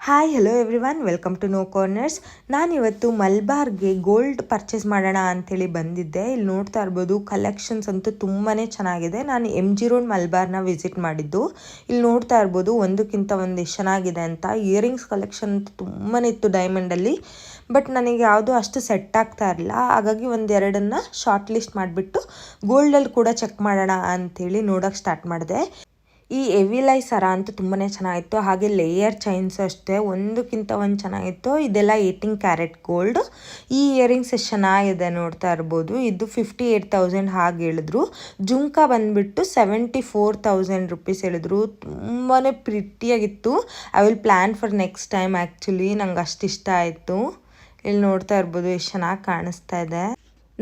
Hi hello everyone, welcome to no corners. ನಾನಿವತ್ತು ಮಲ್ಬಾರ್ಗೆ gold purchase ಮಾಡೋಣ ಅಂಥೇಳಿ ಬಂದಿದ್ದೆ. ಇಲ್ಲಿ ನೋಡ್ತಾ ಇರ್ಬೋದು, ಕಲೆಕ್ಷನ್ಸ್ ಅಂತೂ ತುಂಬಾ ಚೆನ್ನಾಗಿದೆ. ನಾನು MG ರೋಡ್ ಮಲ್ಬಾರ್ನ ವಿಸಿಟ್ ಮಾಡಿದ್ದು. ಇಲ್ಲಿ ನೋಡ್ತಾ ಇರ್ಬೋದು, ಒಂದಕ್ಕಿಂತ ಒಂದು ಎಷ್ಟು ಚೆನ್ನಾಗಿದೆ ಅಂತ. ಇಯರಿಂಗ್ಸ್ ಕಲೆಕ್ಷನ್ ಅಂತೂ ತುಂಬಾ ಇತ್ತು ಡೈಮಂಡಲ್ಲಿ, ಬಟ್ ನನಗೆ ಯಾವುದೂ ಅಷ್ಟು ಸೆಟ್ ಆಗ್ತಾ ಇರಲಿಲ್ಲ. ಹಾಗಾಗಿ ಒಂದೆರಡನ್ನು ಶಾರ್ಟ್ ಲಿಸ್ಟ್ ಮಾಡಿಬಿಟ್ಟು ಗೋಲ್ಡಲ್ಲಿ ಕೂಡ ಚೆಕ್ ಮಾಡೋಣ ಅಂಥೇಳಿ ನೋಡೋಕ್ಕೆ ಸ್ಟಾರ್ಟ್ ಮಾಡಿದೆ. ಈ ಎವಿಲೈ ಸರ ಅಂತೂ ತುಂಬಾ ಚೆನ್ನಾಗಿತ್ತು. ಹಾಗೆ ಲೇಯರ್ ಚೈನ್ಸ್ ಅಷ್ಟೇ, ಒಂದಕ್ಕಿಂತ ಒಂದು ಚೆನ್ನಾಗಿತ್ತು. ಇದೆಲ್ಲ 18 ಕ್ಯಾರೆಟ್ ಗೋಲ್ಡ್. ಈ ಇಯರಿಂಗ್ಸ್ ಎಷ್ಟು ಚೆನ್ನಾಗಿದೆ ನೋಡ್ತಾ ಇರ್ಬೋದು. ಇದು 58,000 ಹಾಗೆ ಹೇಳಿದ್ರು. ಜುಮ್ಕಾ ಬಂದುಬಿಟ್ಟು 74,000 ರುಪೀಸ್ ಹೇಳಿದ್ರು. ತುಂಬಾ ಪ್ರಿಟ್ಟಿಯಾಗಿತ್ತು. I will plan for next time. Actually ನಂಗೆ ಅಷ್ಟು ಇಷ್ಟ ಆಯಿತು. ಇಲ್ಲಿ ನೋಡ್ತಾ ಇರ್ಬೋದು, ಎಷ್ಟು ಚೆನ್ನಾಗಿ ಕಾಣಿಸ್ತಾ ಇದೆ.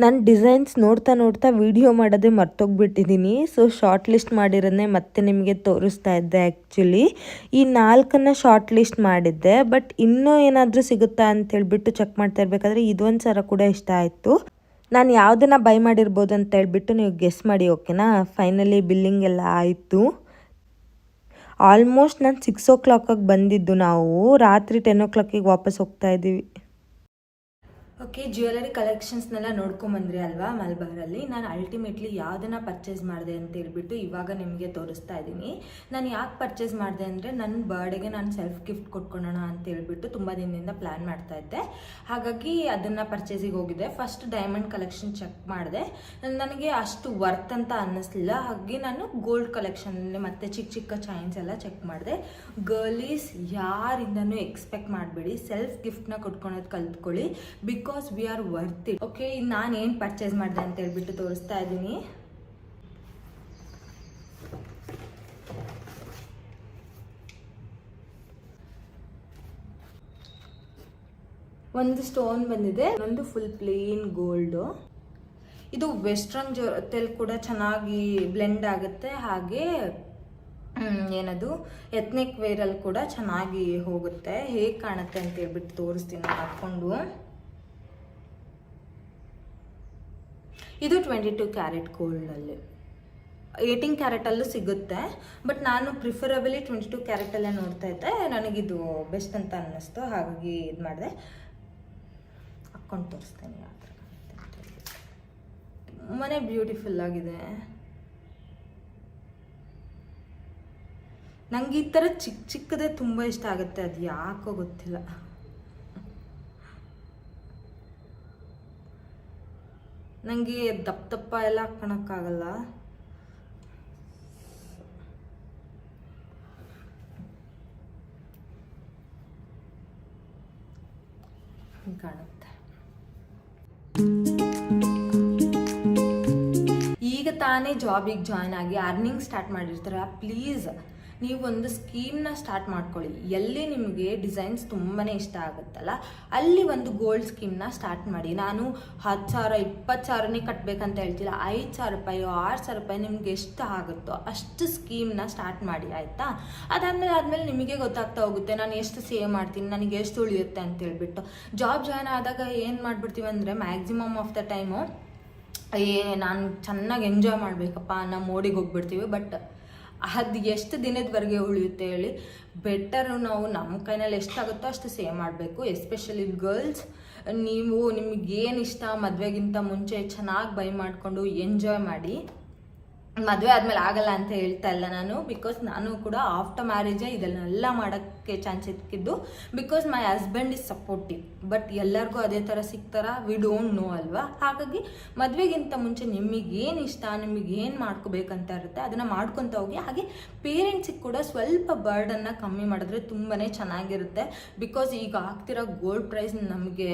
ನಾನು ಡಿಸೈನ್ಸ್ ನೋಡ್ತಾ ವಿಡಿಯೋ ಮಾಡೋದೇ ಮರ್ತೋಗ್ಬಿಟ್ಟಿದ್ದೀನಿ. ಸೊ ಶಾರ್ಟ್ ಲಿಸ್ಟ್ ಮಾಡಿರೋದೇ ಮತ್ತೆ ನಿಮಗೆ ತೋರಿಸ್ತಾ ಇದ್ದೆ. ಆ್ಯಕ್ಚುಲಿ ಈ 4 ಶಾರ್ಟ್ ಲಿಸ್ಟ್ ಮಾಡಿದ್ದೆ, ಬಟ್ ಇನ್ನೂ ಏನಾದರೂ ಸಿಗುತ್ತಾ ಅಂತ ಹೇಳ್ಬಿಟ್ಟು ಚೆಕ್ ಮಾಡ್ತಾ ಇರಬೇಕಾದ್ರೆ ಇದೊಂದು ಸರ ಕೂಡ ಇಷ್ಟ ಆಯಿತು. ನಾನು ಯಾವುದನ್ನು ಬೈ ಮಾಡಿರ್ಬೋದು ಅಂತ ಹೇಳ್ಬಿಟ್ಟು ನೀವು ಗೆಸ್ ಮಾಡಿ, ಓಕೆನಾ? ಫೈನಲಿ ಬಿಲ್ಲಿಂಗ್ ಎಲ್ಲ ಆಯಿತು. ಆಲ್ಮೋಸ್ಟ್ ನಾನು 6 o'clock ಬಂದಿದ್ದು. ನಾವು ರಾತ್ರಿ 10 o'clock ವಾಪಸ್ ಹೋಗ್ತಾ ಇದ್ದೀವಿ. ಓಕೆ, ಜ್ಯುವೆಲರಿ ಕಲೆಕ್ಷನ್ಸ್ನೆಲ್ಲ ನೋಡ್ಕೊಂಬಂದ್ರಿ ಅಲ್ವಾ ಮಲ್ಬಾರಲ್ಲಿ. ನಾನು ಅಲ್ಟಿಮೇಟ್ಲಿ ಯಾವುದನ್ನು ಪರ್ಚೇಸ್ ಮಾಡಿದೆ ಅಂತ ಹೇಳ್ಬಿಟ್ಟು ಇವಾಗ ನಿಮಗೆ ತೋರಿಸ್ತಾ ಇದ್ದೀನಿ. ನಾನು ಯಾಕೆ ಪರ್ಚೇಸ್ ಮಾಡಿದೆ ಅಂದರೆ, ನನ್ನ ಬರ್ಡೇಗೆ ನಾನು ಸೆಲ್ಫ್ ಗಿಫ್ಟ್ ಕೊಟ್ಕೊಳ್ಳೋಣ ಅಂತ ಹೇಳ್ಬಿಟ್ಟು ತುಂಬ ದಿನದಿಂದ ಪ್ಲ್ಯಾನ್ ಮಾಡ್ತಾ ಇದ್ದೆ. ಹಾಗಾಗಿ ಅದನ್ನು ಪರ್ಚೇಸಿಗೆ ಹೋಗಿದ್ದೆ. ಫಸ್ಟ್ ಡೈಮಂಡ್ ಕಲೆಕ್ಷನ್ ಚೆಕ್ ಮಾಡಿದೆ. ನನಗೆ ಅಷ್ಟು ವರ್ತ್ ಅಂತ ಅನ್ನಿಸ್ಲಿಲ್ಲ. ಹಾಗೆ ನಾನು ಗೋಲ್ಡ್ ಕಲೆಕ್ಷನಲ್ಲಿ ಮತ್ತು ಚಿಕ್ಕ ಚೈನ್ಸ್ ಎಲ್ಲ ಚೆಕ್ ಮಾಡಿದೆ. ಗರ್ಲೀಸ್ ಯಾರಿಂದನೂ ಎಕ್ಸ್ಪೆಕ್ಟ್ ಮಾಡಬೇಡಿ, ಸೆಲ್ಫ್ ಗಿಫ್ಟ್ನ ಕೊಟ್ಕೊಳೋದು ಕಲ್ತ್ಕೊಳ್ಳಿ. Because we are worth it. Okay, ನಾನು ಏನು ಪರ್ಚೇಸ್ ಮಾಡಿದೆ ಅಂತ ಹೇಳ್ಬಿಟ್ಟು ತೋರಿಸ್ತಾ ಇದ್ದೀನಿ. ಒಂದು ಸ್ಟೋನ್ ಬಂದಿದೆ, ಒಂದು ಫುಲ್ ಪ್ಲೇನ್ ಗೋಲ್ಡು. ಇದು ವೆಸ್ಟ್ರನ್ ಜೊತೆಲಿ ಕೂಡ ಚೆನ್ನಾಗಿ ಬ್ಲೆಂಡ್ ಆಗುತ್ತೆ. ಹಾಗೆ ಏನದು ಎತ್ನಿಕ್ ವೇರಲ್ಲಿ ಕೂಡ ಚೆನ್ನಾಗಿ ಹೋಗುತ್ತೆ. ಹೇಗೆ ಕಾಣುತ್ತೆ ಅಂತ ಹೇಳ್ಬಿಟ್ಟು ತೋರಿಸ್ತೀನಿ ಹಾಕ್ಕೊಂಡು. ಇದು 22 ಕ್ಯಾರೆಟ್ ಗೋಲ್ಡಲ್ಲಿ. 18 ಕ್ಯಾರೆಟಲ್ಲೂ ಸಿಗುತ್ತೆ, ಬಟ್ ನಾನು ಪ್ರಿಫರಬಲಿ 22 ಕ್ಯಾರೆಟಲ್ಲೇ ನೋಡ್ತಾ ಇದ್ದೆ. ನನಗಿದು ಬೆಸ್ಟ್ ಅಂತ ಅನ್ನಿಸ್ತು, ಹಾಗಾಗಿ ಇದು ಮಾಡಿದೆ. ಹಾಕ್ಕೊಂಡು ತೋರಿಸ್ತೇನೆ ಯಾವ ಥರ ತುಂಬಾ ಬ್ಯೂಟಿಫುಲ್ ಆಗಿದೆ. ನಂಗೆ ಈ ಥರ ಚಿಕ್ಕದೇ ತುಂಬ ಇಷ್ಟ ಆಗುತ್ತೆ, ಅದು ಯಾಕೋ ಗೊತ್ತಿಲ್ಲ. ನನಗೆ ದಪ್ಪ ಎಲ್ಲ ಹಾಕ್ಕೊಳಕ್ಕಾಗಲ್ಲ. ಕಾಣುತ್ತೆ. ಈಗ ತಾನೇ ಜಾಬಿಗೆ ಜಾಯ್ನ್ ಆಗಿ ಅರ್ನಿಂಗ್ ಸ್ಟಾರ್ಟ್ ಮಾಡಿರ್ತಾರೆ, ಪ್ಲೀಸ್ ನೀವು ಒಂದು ಸ್ಕೀಮ್ನ ಸ್ಟಾರ್ಟ್ ಮಾಡ್ಕೊಳ್ಳಿ. ಎಲ್ಲಿ ನಿಮಗೆ ಡಿಸೈನ್ಸ್ ತುಂಬಾ ಇಷ್ಟ ಆಗುತ್ತಲ್ಲ, ಅಲ್ಲಿ ಒಂದು ಗೋಲ್ಡ್ ಸ್ಕೀಮ್ನ ಸ್ಟಾರ್ಟ್ ಮಾಡಿ. ನಾನು 10,000 20,000ನೇ ಕಟ್ಟಬೇಕಂತ ಹೇಳ್ತಿಲ್ಲ. 5,000 ರೂಪಾಯಿ 6,000 ರೂಪಾಯಿ ನಿಮ್ಗೆ ಎಷ್ಟು ಆಗುತ್ತೋ ಅಷ್ಟು ಸ್ಕೀಮ್ನ ಸ್ಟಾರ್ಟ್ ಮಾಡಿ, ಆಯಿತಾ? ಆದಮೇಲೆ ನಿಮಗೆ ಗೊತ್ತಾಗ್ತಾ ಹೋಗುತ್ತೆ ನಾನು ಎಷ್ಟು ಸೇವ್ ಮಾಡ್ತೀನಿ, ನನಗೆ ಎಷ್ಟು ಉಳಿಯುತ್ತೆ ಅಂತ ಹೇಳ್ಬಿಟ್ಟು. ಜಾಬ್ ಜಾಯ್ನ್ ಆದಾಗ ಏನು ಮಾಡಿಬಿಡ್ತೀವಿ ಅಂದರೆ, ಮ್ಯಾಕ್ಸಿಮಮ್ ಆಫ್ ದ ಟೈಮು ನಾನು ಚೆನ್ನಾಗಿ ಎಂಜಾಯ್ ಮಾಡಬೇಕಪ್ಪ ಅನ್ನೋ ಮೋಡಿಗೆ ಹೋಗ್ಬಿಡ್ತೀವಿ. ಬಟ್ ಅದು ಎಷ್ಟು ದಿನದವರೆಗೆ ಉಳಿಯುತ್ತೆ ಹೇಳಿ? ಬೆಟರು ನಾವು ನಮ್ಮ ಕೈನಲ್ಲಿ ಎಷ್ಟಾಗುತ್ತೋ ಅಷ್ಟು ಸೇವ್ ಮಾಡಬೇಕು. ಎಸ್ಪೆಷಲಿ ಗರ್ಲ್ಸ್, ನಿಮಗೇನು ಇಷ್ಟ ಮದುವೆಗಿಂತ ಮುಂಚೆ ಚೆನ್ನಾಗಿ ಬೈ ಮಾಡಿಕೊಂಡು ಎಂಜಾಯ್ ಮಾಡಿ. ಮದುವೆ ಆದಮೇಲೆ ಆಗಲ್ಲ ಅಂತ ಹೇಳ್ತಾ ಇಲ್ಲ ನಾನು, ಬಿಕಾಸ್ ನಾನು ಕೂಡ ಆಫ್ಟರ್ ಮ್ಯಾರೇಜೇ ಇದನ್ನೆಲ್ಲ ಮಾಡೋಕ್ಕೆ ಚಾನ್ಸ್ ಸಿಕ್ಕಿದ್ದು. Because my husband is supportive. But ಎಲ್ಲರಿಗೂ ಅದೇ ಥರ ಸಿಗ್ತಾರಾ? ವಿ ಡೋಂಟ್ ನೋ ಅಲ್ವಾ? ಹಾಗಾಗಿ ಮದುವೆಗಿಂತ ಮುಂಚೆ ನಿಮಗೇನು ಇಷ್ಟ, ನಿಮಗೇನು ಮಾಡ್ಕೋಬೇಕಂತ ಇರುತ್ತೆ ಅದನ್ನು ಮಾಡ್ಕೊತ ಹೋಗಿ. ಹಾಗೆ ಪೇರೆಂಟ್ಸಿಗೆ ಕೂಡ ಸ್ವಲ್ಪ ಬರ್ಡನ್ನು ಕಮ್ಮಿ ಮಾಡಿದ್ರೆ ತುಂಬಾ ಚೆನ್ನಾಗಿರುತ್ತೆ. ಬಿಕಾಸ್ ಈಗ ಆಗ್ತಿರೋ ಗೋಲ್ಡ್ ಪ್ರೈಸ್ ನಮಗೆ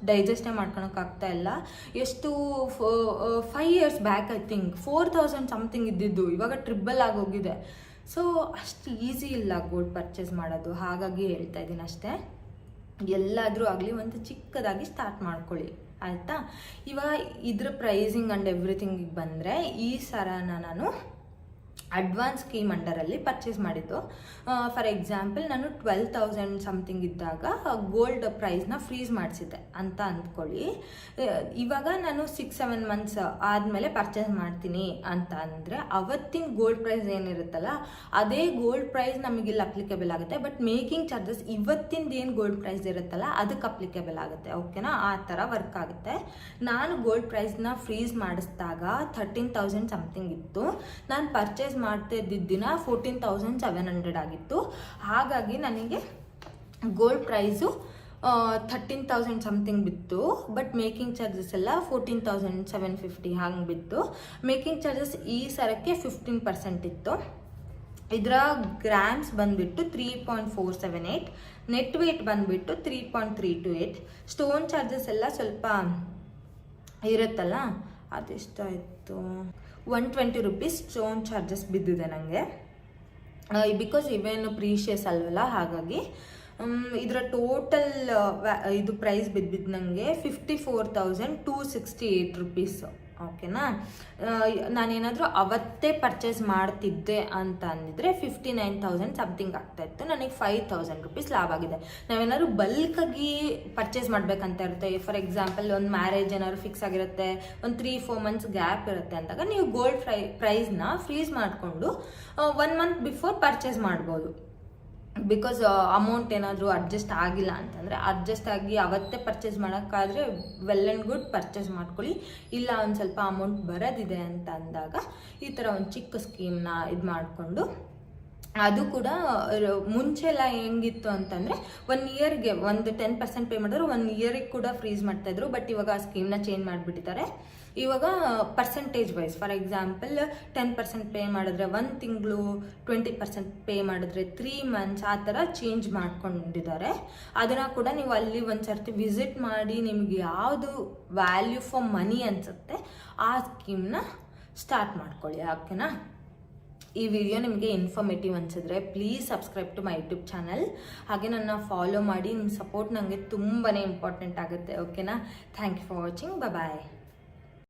ಡೈಜೆಸ್ಟೇ ಮಾಡ್ಕೊಳಕ್ಕಾಗ್ತಾ ಇಲ್ಲ. ಎಷ್ಟು 5 years back I think 4,000 something ಇದ್ದಿದ್ದು, ಇವಾಗ ಟ್ರಿಬಲ್ ಆಗೋಗಿದೆ. ಸೊ ಅಷ್ಟು ಈಸಿ ಇಲ್ಲ ಗೋಲ್ಡ್ ಪರ್ಚೇಸ್ ಮಾಡೋದು. ಹಾಗಾಗಿ ಹೇಳ್ತಾ ಇದ್ದೀನಿ ಅಷ್ಟೇ. ಎಲ್ಲಾದರೂ ಆಗಲಿ ಒಂದು ಚಿಕ್ಕದಾಗಿ ಸ್ಟಾರ್ಟ್ ಮಾಡ್ಕೊಳ್ಳಿ, ಆಯಿತಾ? ಇವಾಗ ಇದ್ರ ಪ್ರೈಸಿಂಗ್ ಆ್ಯಂಡ್ ಎವ್ರಿಥಿಂಗಿಗೆ ಬಂದರೆ, ಈ ಸರನ ನಾನು ಅಡ್ವಾನ್ಸ್ ಸ್ಕೀಮ್ ಅಂಡರಲ್ಲಿ ಪರ್ಚೇಸ್ ಮಾಡಿದ್ದು. ಫಾರ್ ಎಕ್ಸಾಂಪಲ್ ನಾನು 12,000 ಸಮಥಿಂಗ್ ಇದ್ದಾಗ ಗೋಲ್ಡ್ ಪ್ರೈಸ್ನ ಫ್ರೀಸ್ ಮಾಡಿಸಿದ್ದೆ ಅಂತ ಅಂದ್ಕೊಳ್ಳಿ. ಇವಾಗ ನಾನು 6-7 ಮಂತ್ಸ್ ಆದಮೇಲೆ ಪರ್ಚೇಸ್ ಮಾಡ್ತೀನಿ ಅಂತ ಅಂದರೆ ಅವತ್ತಿನ ಗೋಲ್ಡ್ ಪ್ರೈಸ್ ಏನಿರುತ್ತಲ್ಲ ಅದೇ ಗೋಲ್ಡ್ ಪ್ರೈಸ್ ನಮಗಿಲ್ಲಿ ಅಪ್ಲಿಕೇಬಲ್ ಆಗುತ್ತೆ. ಬಟ್ ಮೇಕಿಂಗ್ ಚಾರ್ಜಸ್ ಇವತ್ತಿಂದ ಏನು ಗೋಲ್ಡ್ ಪ್ರೈಸ್ ಇರುತ್ತಲ್ಲ ಅದಕ್ಕೆ ಅಪ್ಲಿಕೇಬಲ್ ಆಗುತ್ತೆ. ಓಕೆನಾ, ಆ ಥರ ವರ್ಕ್ ಆಗುತ್ತೆ. ನಾನು ಗೋಲ್ಡ್ ಪ್ರೈಸ್ನ ಫ್ರೀಸ್ ಮಾಡಿಸಿದಾಗ 13,000 ಸಮಥಿಂಗ್ ಇತ್ತು. ನಾನು ಪರ್ಚೇಸ್ ಮಾಡ್ತಾ ಇದ್ದಿದ್ದ ದಿನ 14,700 ಆಗಿತ್ತು. ಹಾಗಾಗಿ ನನಗೆ ಗೋಲ್ಡ್ ಪ್ರೈಸು 13,000 ಸಮಥಿಂಗ್ ಬಿತ್ತು. ಬಟ್ ಮೇಕಿಂಗ್ ಚಾರ್ಜಸ್ ಎಲ್ಲ 14,750 ಹಂಗೆ ಬಿತ್ತು. ಮೇಕಿಂಗ್ ಚಾರ್ಜಸ್ ಈ ಸರಕ್ಕೆ 15% ಇತ್ತು. ಇದರ ಗ್ರಾಮ್ಸ್ ಬಂದುಬಿಟ್ಟು 3.478, ನೆಟ್ ವೇಟ್ ಬಂದುಬಿಟ್ಟು 3.328. ಸ್ಟೋನ್ ಚಾರ್ಜಸ್ ಎಲ್ಲ ಸ್ವಲ್ಪ ಇರುತ್ತಲ್ಲ, ಅದೆಷ್ಟಾಯಿತು, 120 ರೂಪೀಸ್ ಸ್ಟೋನ್ ಚಾರ್ಜಸ್ ಬಿದ್ದಿದೆ ನನಗೆ. ಬಿಕಾಸ್ ಇವೇನು ಪ್ರೀಶಿಯಸ್ ಅಲ್ವಲ್ಲ, ಹಾಗಾಗಿ ಇದರ ಟೋಟಲ್ ಇದು ಪ್ರೈಸ್ ಬಿದ್ದಿದ್ದು ನನಗೆ 54,268 ರೂಪೀಸ್. ಓಕೆನಾ, ನಾನೇನಾದರೂ ಅವತ್ತೇ ಪರ್ಚೇಸ್ ಮಾಡ್ತಿದ್ದೆ ಅಂತ ಅಂದಿದ್ರೆ 59,000 ಸಮಥಿಂಗ್ ಆಗ್ತಾಯಿತ್ತು. ನನಗೆ 5,000 ರೂಪೀಸ್ ಲಾಭ ಆಗಿದೆ. ನಾವೇನಾದ್ರು ಬಲ್ಕಾಗಿ ಪರ್ಚೇಸ್ ಮಾಡಬೇಕಂತ ಇರುತ್ತೆ, ಫಾರ್ ಎಕ್ಸಾಂಪಲ್ ಒಂದು ಮ್ಯಾರೇಜ್ ಏನಾದ್ರು ಫಿಕ್ಸ್ ಆಗಿರುತ್ತೆ, ಒಂದು 3-4 ಮಂತ್ಸ್ ಗ್ಯಾಪ್ ಇರುತ್ತೆ ಅಂದಾಗ ನೀವು ಗೋಲ್ಡ್ ಪ್ರೈಸ್ನ ಫ್ರೀಸ್ ಮಾಡಿಕೊಂಡು 1 ಮಂತ್ ಬಿಫೋರ್ ಪರ್ಚೇಸ್ ಮಾಡ್ಬೋದು. ಬಿಕಾಸ್ ಅಮೌಂಟ್ ಏನಾದರೂ ಅಡ್ಜಸ್ಟ್ ಆಗಿಲ್ಲ ಅಂತಂದರೆ ಅಡ್ಜಸ್ಟ್ ಆಗಿ ಅವತ್ತೇ ಪರ್ಚೇಸ್ ಮಾಡೋಕ್ಕಾದರೆ ವೆಲ್ ಆ್ಯಂಡ್ ಗುಡ್ ಪರ್ಚೇಸ್ ಮಾಡ್ಕೊಳ್ಳಿ. ಇಲ್ಲ ಒಂದು ಸ್ವಲ್ಪ ಅಮೌಂಟ್ ಬರೋದಿದೆ ಅಂತ ಅಂದಾಗ ಈ ಥರ ಒಂದು ಚಿಕ್ಕ ಸ್ಕೀಮ್ನ ಇದು ಮಾಡಿಕೊಂಡು, ಅದು ಕೂಡ ಮುಂಚೆ ಎಲ್ಲ ಹೆಂಗಿತ್ತು ಅಂತಂದರೆ 1 ಇಯರ್ಗೆ ಒಂದು 10% ಪೇ ಮಾಡಿದ್ರು 1 ಇಯರಿಗೆ ಕೂಡ ಫ್ರೀಸ್ ಮಾಡ್ತಾಯಿದ್ರು. ಬಟ್ ಇವಾಗ ಆ ಸ್ಕೀಮ್ನ ಚೇಂಜ್ ಮಾಡಿಬಿಟ್ಟಿದ್ದಾರೆ. ಇವಾಗ percentage wise, for example 10% pay ಮಾಡಿದ್ರೆ 1 ತಿಂಗಳು, 20% ಪೇ ಮಾಡಿದ್ರೆ 3 ಮಂತ್ಸ್, ಆ ಥರ ಚೇಂಜ್ ಮಾಡ್ಕೊಂಡಿದ್ದಾರೆ. ಅದನ್ನು ಕೂಡ ನೀವು ಅಲ್ಲಿ ಒಂದು ಸರ್ತಿ ವಿಸಿಟ್ ಮಾಡಿ ನಿಮಗೆ ಯಾವುದು ವ್ಯಾಲ್ಯೂ ಫಾರ್ ಮನಿ ಅನಿಸುತ್ತೆ ಆ ಸ್ಕೀಮ್ನ ಸ್ಟಾರ್ಟ್ ಮಾಡ್ಕೊಳ್ಳಿ. ಓಕೆನಾ, ಈ ವಿಡಿಯೋ ನಿಮಗೆ ಇನ್ಫಾರ್ಮೇಟಿವ್ ಅನಿಸಿದ್ರೆ please subscribe to my YouTube channel. ಹಾಗೆ ನನ್ನ ಫಾಲೋ ಮಾಡಿ. ನಿಮ್ಮ ಸಪೋರ್ಟ್ ನನಗೆ ತುಂಬಾ ಇಂಪಾರ್ಟೆಂಟ್ ಆಗುತ್ತೆ. ಓಕೆನಾ, thank you for watching. Bye.